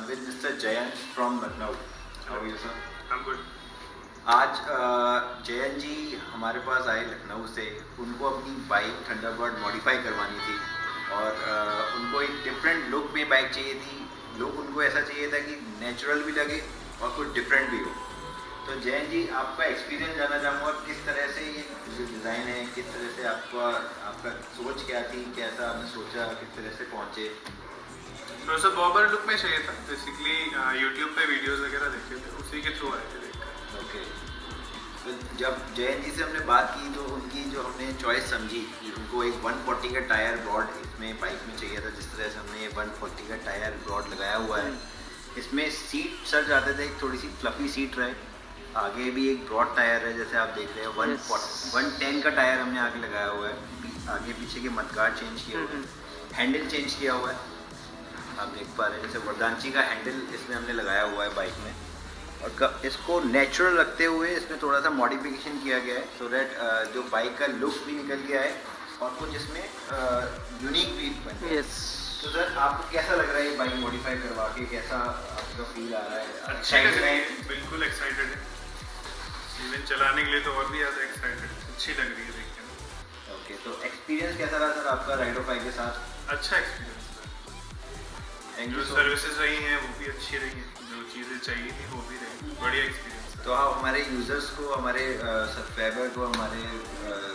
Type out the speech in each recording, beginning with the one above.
with Mr. Jayant from Lucknow. How are you, sir? I'm good. आज जयंत जी हमारे पास आए लखनऊ से. उनको अपनी बाइक थंडरबर्ड मॉडिफाई करवानी थी और उनको एक डिफरेंट लुक में बाइक चाहिए थी. लुक उनको ऐसा चाहिए था कि नेचुरल भी लगे और कुछ डिफरेंट भी हो. तो जयंत जी आपका एक्सपीरियंस जानना चाहूँगा किस तरह से ये जो डिज़ाइन है, किस तरह से आपका सोच क्या थी, कैसा आपने सोचा, किस तरह से पहुँचे. थोड़ा सा बॉबर लुक में चाहिए था. बेसिकली यूट्यूब पे वीडियोस वगैरह देखे थे, उसी के थ्रू आए थे देखकर. ओके. तो जब जयंत जी से हमने बात की तो उनकी जो हमने चॉइस समझी, उनको एक 140 का टायर रॉड इसमें बाइक में चाहिए था. जिस तरह से हमने ये 140 का टायर रॉड लगाया हुआ है, इसमें सीट सर जाते थे, एक थोड़ी सी फ्लफी सीट रहे. आगे भी एक ब्रॉड टायर है जैसे आप देख रहे हैं. 110 का टायर हमने आगे लगाया हुआ है. आगे पीछे के मडगार्ड चेंज किया हुआ है, हैंडल चेंज किया हुआ है. आप देख पा रहे हैं जैसे वरदांची का हैंडल इसमें हमने लगाया हुआ है बाइक में. और इसको नेचुरल रखते हुए इसमें थोड़ा सा मॉडिफिकेशन किया गया है सो दैट जो बाइक का लुक भी निकल गया है और कुछ इसमें यूनिक भी बन गया. तो सर आपको कैसा लग रहा है ये बाइक मॉडिफाई करवा के, कैसा आपका फील आ रहा है? अच्छा लग रहा है, बिल्कुल एक्साइटेड है. इवन चलाने के लिए तो और भी ज़्यादा एक्साइटेड. अच्छी लग रही है देखने में. ओके. तो एक्सपीरियंस कैसा रहा सर आपका राइडोफाई के साथ? अच्छा एक्सपीरियंस. जो सर्विसेज रही हैं वो भी अच्छी रही हैं, जो चीज़ें चाहिए थी वो भी रही. बढ़िया एक्सपीरियंस. तो आप हमारे यूज़र्स को, हमारे सब्सक्राइबर को, हमारे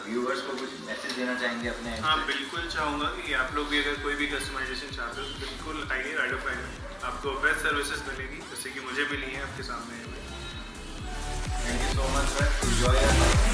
व्यूअर्स को कुछ मैसेज देना चाहेंगे अपने? हाँ बिल्कुल चाहूँगा कि आप लोग भी अगर कोई भी कस्टमाइजेशन चाहते हो तो बिल्कुल आइए राइडोफाई में. आपको बेस्ट सर्विसेज मिलेगी जैसे कि मुझे मिली है आपके सामने. Thank you so much sir. Enjoy your life.